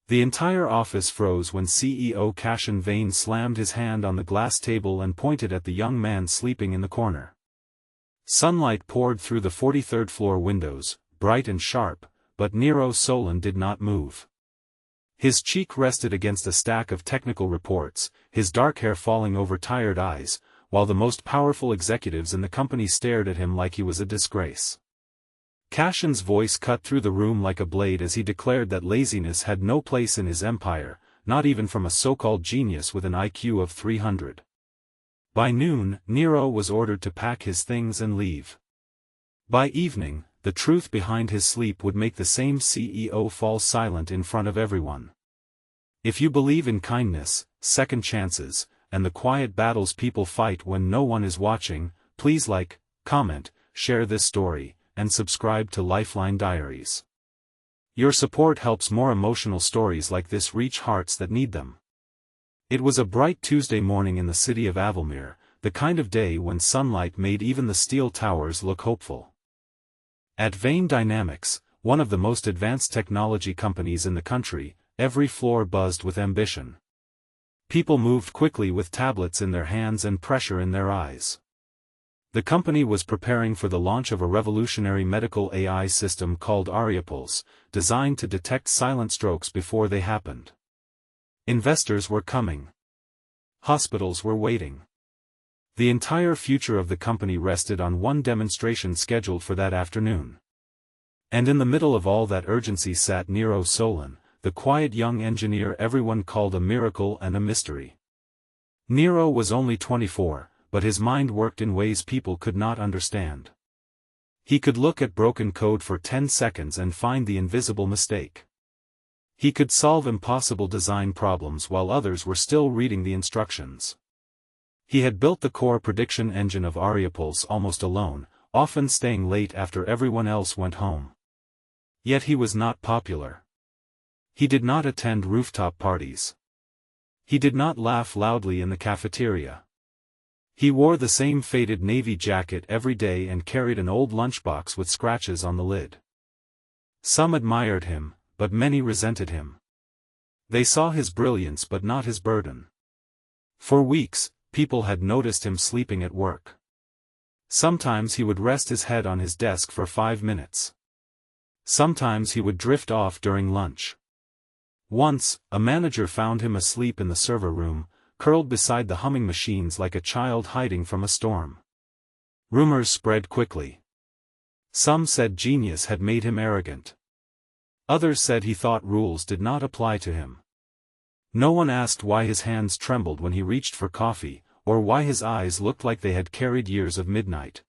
The entire office froze when CEO Cassian Veyne slammed his hand on the glass table and pointed at the young man sleeping in the corner. Sunlight poured through the 43rd floor windows, bright and sharp, but Niro Solan did not move. His cheek rested against a stack of technical reports, his dark hair falling over tired eyes, while the most powerful executives in the company stared at him like he was a disgrace. Cassian's voice cut through the room like a blade as he declared that laziness had no place in his empire, not even from a so-called genius with an IQ of 300. By noon, Niro was ordered to pack his things and leave. By evening, the truth behind his sleep would make the same CEO fall silent in front of everyone. If you believe in kindness, second chances, and the quiet battles people fight when no one is watching, please like, comment, share this story, and subscribe to Lifeline Diaries. Your support helps more emotional stories like this reach hearts that need them. It was a bright Tuesday morning in the city of Avamere, the kind of day when sunlight made even the steel towers look hopeful. At Veyne Dynamics, one of the most advanced technology companies in the country, every floor buzzed with ambition. People moved quickly with tablets in their hands and pressure in their eyes. The company was preparing for the launch of a revolutionary medical AI system called Ariapulse, designed to detect silent strokes before they happened. Investors were coming. Hospitals were waiting. The entire future of the company rested on one demonstration scheduled for that afternoon. And in the middle of all that urgency sat Niro Solan, the quiet young engineer everyone called a miracle and a mystery. Niro was only 24. But his mind worked in ways people could not understand. He could look at broken code for 10 seconds and find the invisible mistake. He could solve impossible design problems while others were still reading the instructions. He had built the core prediction engine of Ariapulse almost alone, often staying late after everyone else went home. Yet he was not popular. He did not attend rooftop parties. He did not laugh loudly in the cafeteria. He wore the same faded navy jacket every day and carried an old lunchbox with scratches on the lid. Some admired him, but many resented him. They saw his brilliance but not his burden. For weeks, people had noticed him sleeping at work. Sometimes he would rest his head on his desk for 5 minutes. Sometimes he would drift off during lunch. Once, a manager found him asleep in the server room, curled beside the humming machines like a child hiding from a storm. Rumors spread quickly. Some said genius had made him arrogant. Others said he thought rules did not apply to him. No one asked why his hands trembled when he reached for coffee, or why his eyes looked like they had carried years of midnight.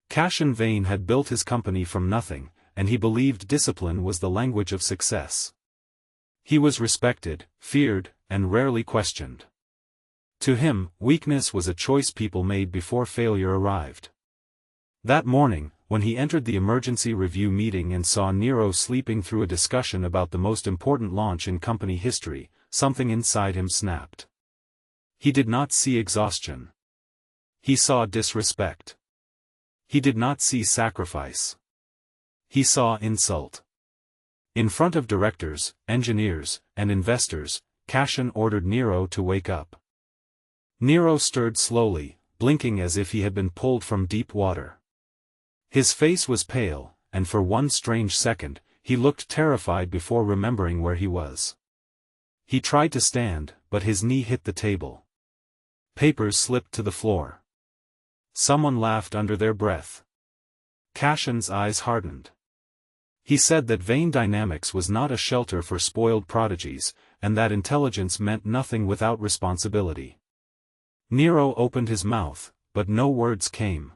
Cassian Veyne had built his company from nothing, and he believed discipline was the language of success. He was respected, feared, and rarely questioned. To him, weakness was a choice people made before failure arrived. That morning, when he entered the emergency review meeting and saw Niro sleeping through a discussion about the most important launch in company history, something inside him snapped. He did not see exhaustion. He saw disrespect. He did not see sacrifice. He saw insult. In front of directors, engineers, and investors, Cassian ordered Niro to wake up. Niro stirred slowly, blinking as if he had been pulled from deep water. His face was pale, and for one strange second, he looked terrified before remembering where he was. He tried to stand, but his knee hit the table. Papers slipped to the floor. Someone laughed under their breath. Cassian's eyes hardened. He said that Veyne Dynamics was not a shelter for spoiled prodigies, and that intelligence meant nothing without responsibility. Niro opened his mouth, but no words came.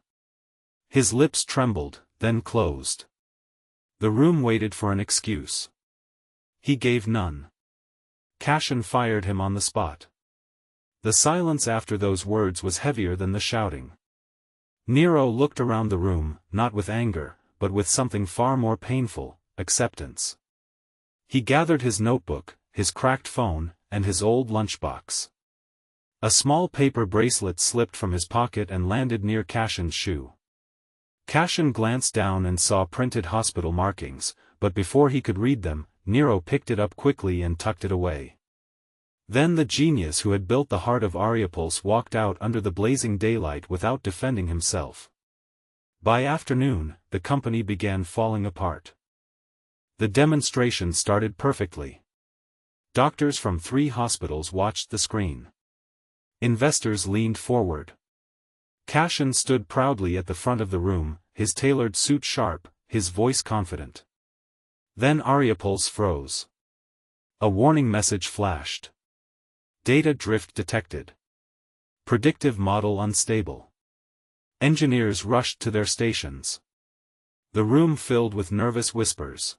His lips trembled, then closed. The room waited for an excuse. He gave none. Cassian fired him on the spot. The silence after those words was heavier than the shouting. Niro looked around the room, not with anger, but with something far more painful, acceptance. He gathered his notebook, his cracked phone, and his old lunchbox. A small paper bracelet slipped from his pocket and landed near Cassian's shoe. Cassian glanced down and saw printed hospital markings, but before he could read them, Niro picked it up quickly and tucked it away. Then the genius who had built the heart of Ariapulse walked out under the blazing daylight without defending himself. By afternoon, the company began falling apart. The demonstration started perfectly. Doctors from 3 hospitals watched the screen. Investors leaned forward. Cassian stood proudly at the front of the room, his tailored suit sharp, his voice confident. Then Ariapulse froze. A warning message flashed. Data drift detected. Predictive model unstable. Engineers rushed to their stations. The room filled with nervous whispers.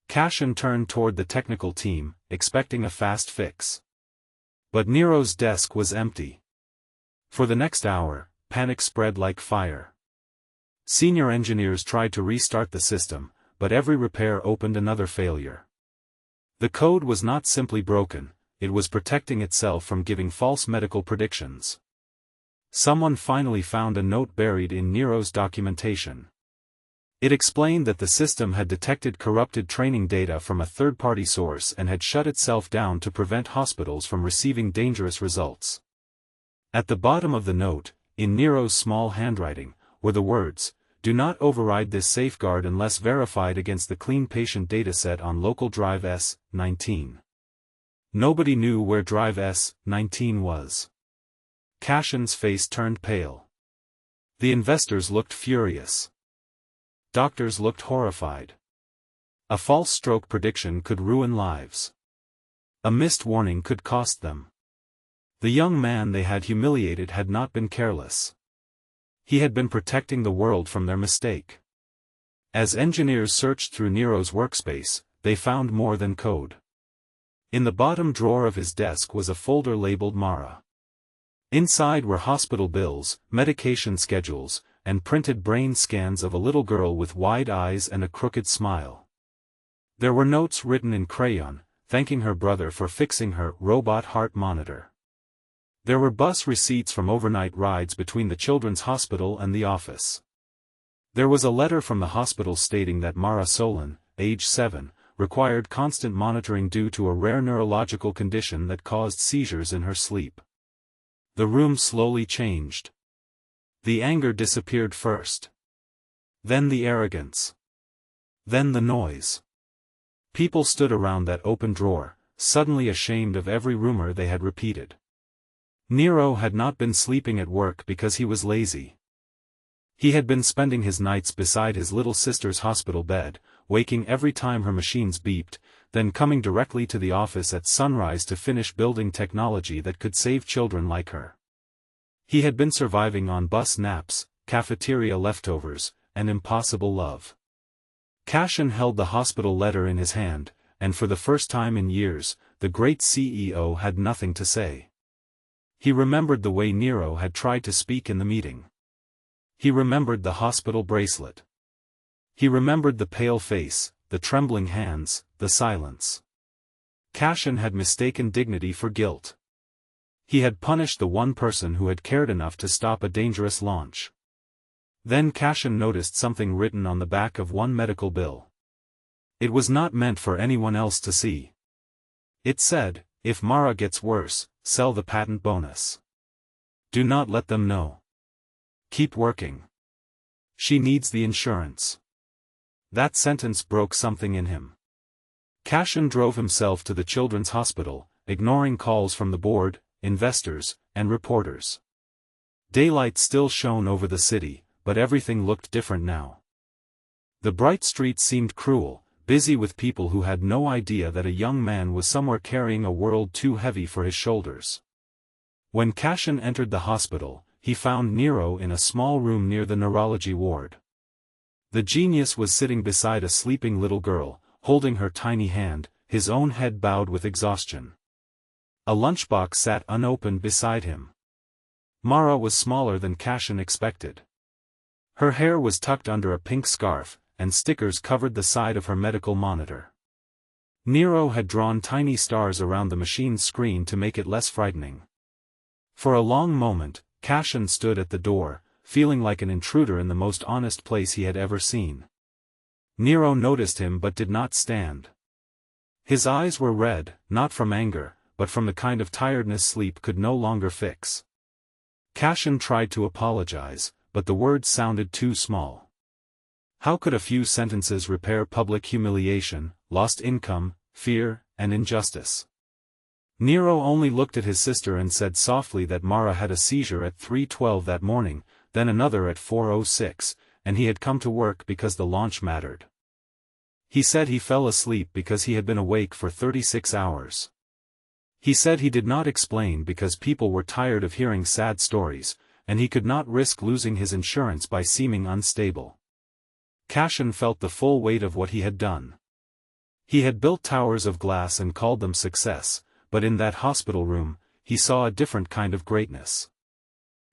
Cassian turned toward the technical team, expecting a fast fix. But Niro's desk was empty. For the next hour, panic spread like fire. Senior engineers tried to restart the system, but every repair opened another failure. The code was not simply broken, it was protecting itself from giving false medical predictions. Someone finally found a note buried in Niro's documentation. It explained that the system had detected corrupted training data from a third-party source and had shut itself down to prevent hospitals from receiving dangerous results. At the bottom of the note, in Niro's small handwriting, were the words, "Do not override this safeguard unless verified against the clean patient dataset on local drive S19. Nobody knew where drive S19 was. Cassian's face turned pale. The investors looked furious. Doctors looked horrified. A false stroke prediction could ruin lives. A missed warning could cost them. The young man they had humiliated had not been careless. He had been protecting the world from their mistake. As engineers searched through Niro's workspace, they found more than code. In the bottom drawer of his desk was a folder labeled Mara. Inside were hospital bills, medication schedules, and printed brain scans of a little girl with wide eyes and a crooked smile. There were notes written in crayon, thanking her brother for fixing her robot heart monitor. There were bus receipts from overnight rides between the children's hospital and the office. There was a letter from the hospital stating that Niro Solan, age 7, required constant monitoring due to a rare neurological condition that caused seizures in her sleep. The room slowly changed. The anger disappeared first. Then the arrogance. Then the noise. People stood around that open drawer, suddenly ashamed of every rumor they had repeated. Niro had not been sleeping at work because he was lazy. He had been spending his nights beside his little sister's hospital bed, waking every time her machines beeped, then coming directly to the office at sunrise to finish building technology that could save children like her. He had been surviving on bus naps, cafeteria leftovers, and impossible love. Cassian held the hospital letter in his hand, and for the first time in years, the great CEO had nothing to say. He remembered the way Niro had tried to speak in the meeting. He remembered the hospital bracelet. He remembered the pale face, the trembling hands, the silence. Cassian had mistaken dignity for guilt. He had punished the one person who had cared enough to stop a dangerous launch. Then Cassian noticed something written on the back of one medical bill. It was not meant for anyone else to see. It said, "If Mara gets worse, sell the patent bonus. Do not let them know. Keep working. She needs the insurance." That sentence broke something in him. Cassian drove himself to the children's hospital, ignoring calls from the board, investors, and reporters. Daylight still shone over the city, but everything looked different now. The bright streets seemed cruel, busy with people who had no idea that a young man was somewhere carrying a world too heavy for his shoulders. When Cassian entered the hospital, he found Niro in a small room near the neurology ward. The genius was sitting beside a sleeping little girl, holding her tiny hand, his own head bowed with exhaustion. A lunchbox sat unopened beside him. Mara was smaller than Cassian expected. Her hair was tucked under a pink scarf, and stickers covered the side of her medical monitor. Niro had drawn tiny stars around the machine's screen to make it less frightening. For a long moment, Cassian stood at the door, feeling like an intruder in the most honest place he had ever seen. Niro noticed him but did not stand. His eyes were red, not from anger, but from the kind of tiredness sleep could no longer fix. Cassian tried to apologize, but the words sounded too small. How could a few sentences repair public humiliation, lost income, fear, and injustice? Niro only looked at his sister and said softly that Mara had a seizure at 3:12 that morning, then another at 4:06, and he had come to work because the launch mattered. He said he fell asleep because he had been awake for 36 hours. He said he did not explain because people were tired of hearing sad stories, and he could not risk losing his insurance by seeming unstable. Cassian felt the full weight of what he had done. He had built towers of glass and called them success, but in that hospital room, he saw a different kind of greatness.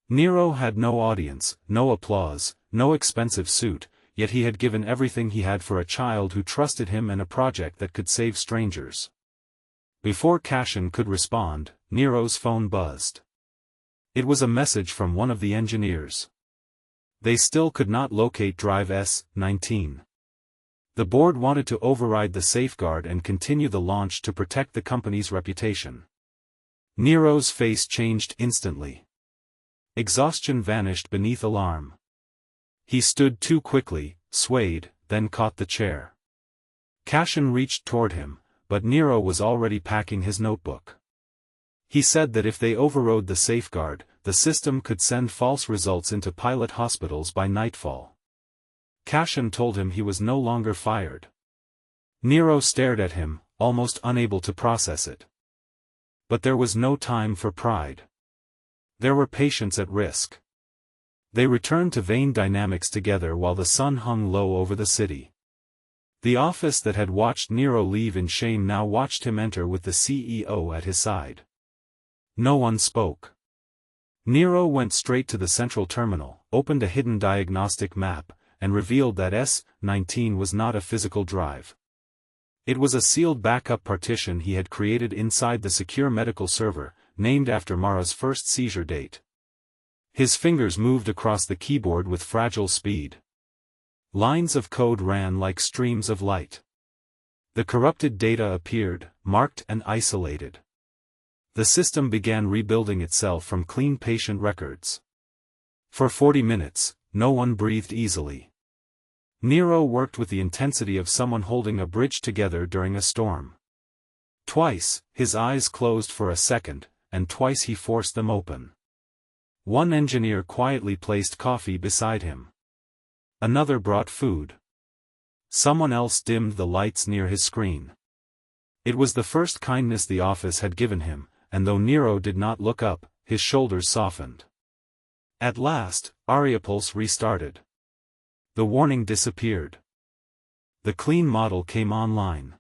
Niro had no audience, no applause, no expensive suit, yet he had given everything he had for a child who trusted him and a project that could save strangers. Before Cassian could respond, Niro's phone buzzed. It was a message from one of the engineers. They still could not locate Drive S-19. The board wanted to override the safeguard and continue the launch to protect the company's reputation. Niro's face changed instantly. Exhaustion vanished beneath alarm. He stood too quickly, swayed, then caught the chair. Cassian reached toward him, but Niro was already packing his notebook. He said that if they overrode the safeguard, the system could send false results into pilot hospitals by nightfall. Cassian told him he was no longer fired. Niro stared at him, almost unable to process it. But there was no time for pride. There were patients at risk. They returned to Veyne Dynamics together while the sun hung low over the city. The office that had watched Niro leave in shame now watched him enter with the CEO at his side. No one spoke. Niro went straight to the central terminal, opened a hidden diagnostic map, and revealed that S-19 was not a physical drive. It was a sealed backup partition he had created inside the secure medical server, named after Mara's first seizure date. His fingers moved across the keyboard with fragile speed. Lines of code ran like streams of light. The corrupted data appeared, marked and isolated. The system began rebuilding itself from clean patient records. For 40 minutes, no one breathed easily. Niro worked with the intensity of someone holding a bridge together during a storm. Twice, his eyes closed for a second, and twice he forced them open. One engineer quietly placed coffee beside him. Another brought food. Someone else dimmed the lights near his screen. It was the first kindness the office had given him, and though Niro did not look up, his shoulders softened. At last, Ariapulse restarted. The warning disappeared. The clean model came online.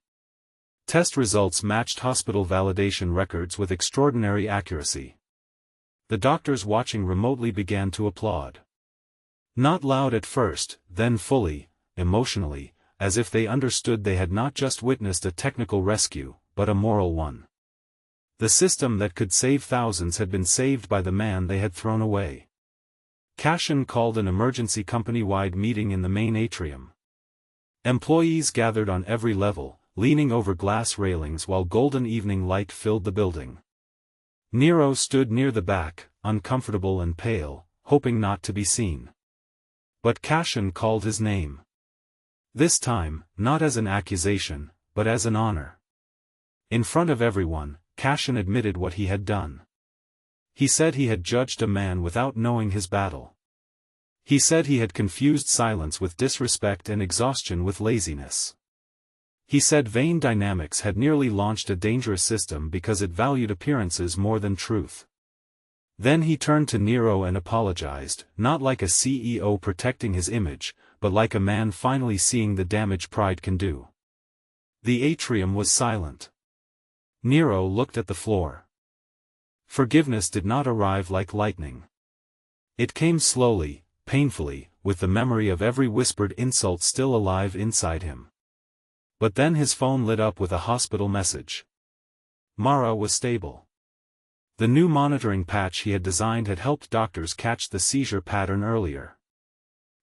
Test results matched hospital validation records with extraordinary accuracy. The doctors watching remotely began to applaud. Not loud at first, then fully, emotionally, as if they understood they had not just witnessed a technical rescue, but a moral one. The system that could save thousands had been saved by the man they had thrown away. Cassian called an emergency company-wide meeting in the main atrium. Employees gathered on every level, leaning over glass railings while golden evening light filled the building. Niro stood near the back, uncomfortable and pale, hoping not to be seen. But Cassian called his name. This time, not as an accusation, but as an honor. In front of everyone, Cassian admitted what he had done. He said he had judged a man without knowing his battle. He said he had confused silence with disrespect and exhaustion with laziness. He said Veyne Dynamics had nearly launched a dangerous system because it valued appearances more than truth. Then he turned to Niro and apologized, not like a CEO protecting his image, but like a man finally seeing the damage pride can do. The atrium was silent. Niro looked at the floor. Forgiveness did not arrive like lightning. It came slowly, painfully, with the memory of every whispered insult still alive inside him. But then his phone lit up with a hospital message. Mara was stable. The new monitoring patch he had designed had helped doctors catch the seizure pattern earlier.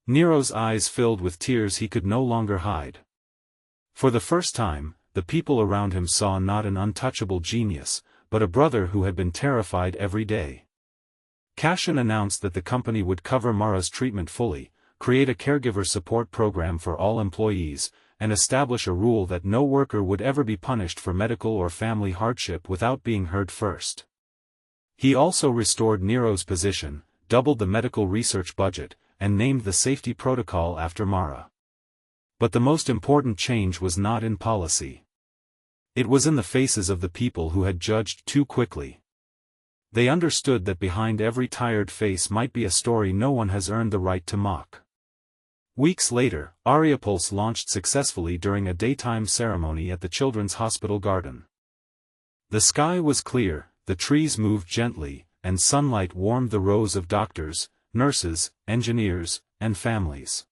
Niro's eyes filled with tears he could no longer hide. For the first time, the people around him saw not an untouchable genius, but a brother who had been terrified every day. Cassian announced that the company would cover Mara's treatment fully, create a caregiver support program for all employees, and establish a rule that no worker would ever be punished for medical or family hardship without being heard first. He also restored Niro's position, doubled the medical research budget, and named the safety protocol after Mara. But the most important change was not in policy. It was in the faces of the people who had judged too quickly. They understood that behind every tired face might be a story no one has earned the right to mock. Weeks later, Ariapulse launched successfully during a daytime ceremony at the Children's Hospital garden. The sky was clear, the trees moved gently, and sunlight warmed the rows of doctors, nurses, engineers, and families.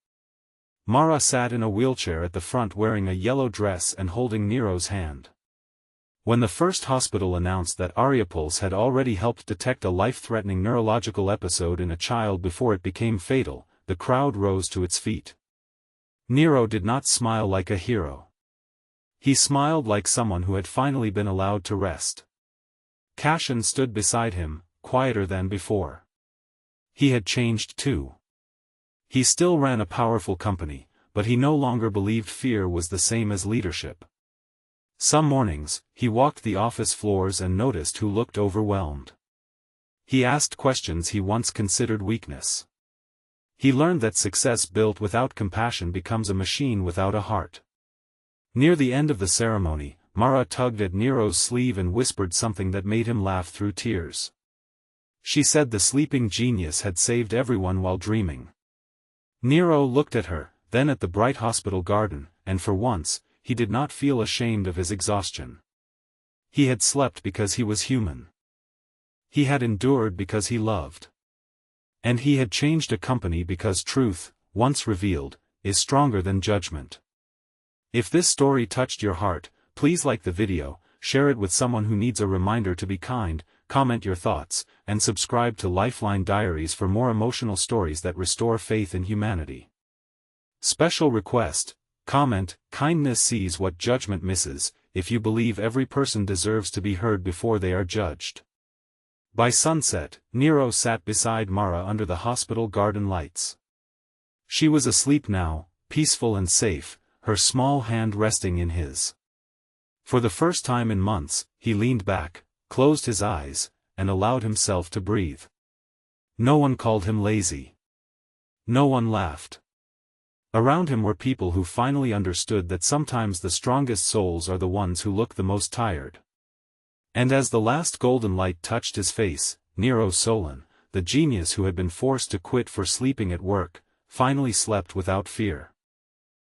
Mara sat in a wheelchair at the front wearing a yellow dress and holding Niro's hand. When the first hospital announced that Ariapulse had already helped detect a life-threatening neurological episode in a child before it became fatal, the crowd rose to its feet. Niro did not smile like a hero. He smiled like someone who had finally been allowed to rest. Cassian stood beside him, quieter than before. He had changed too. He still ran a powerful company, but he no longer believed fear was the same as leadership. Some mornings, he walked the office floors and noticed who looked overwhelmed. He asked questions he once considered weakness. He learned that success built without compassion becomes a machine without a heart. Near the end of the ceremony, Mara tugged at Niro's sleeve and whispered something that made him laugh through tears. She said the sleeping genius had saved everyone while dreaming. Niro looked at her, then at the bright hospital garden, and for once, he did not feel ashamed of his exhaustion. He had slept because he was human. He had endured because he loved. And he had changed a company because truth, once revealed, is stronger than judgment. If this story touched your heart, please like the video, share it with someone who needs a reminder to be kind, comment your thoughts, and subscribe to Lifeline Diaries for more emotional stories that restore faith in humanity. Special request: comment, kindness sees what judgment misses, if you believe every person deserves to be heard before they are judged. By sunset, Niro sat beside Mara under the hospital garden lights. She was asleep now, peaceful and safe, her small hand resting in his. For the first time in months, he leaned back, closed his eyes, and allowed himself to breathe. No one called him lazy. No one laughed. Around him were people who finally understood that sometimes the strongest souls are the ones who look the most tired. And as the last golden light touched his face, Niro Solan, the genius who had been forced to quit for sleeping at work, finally slept without fear.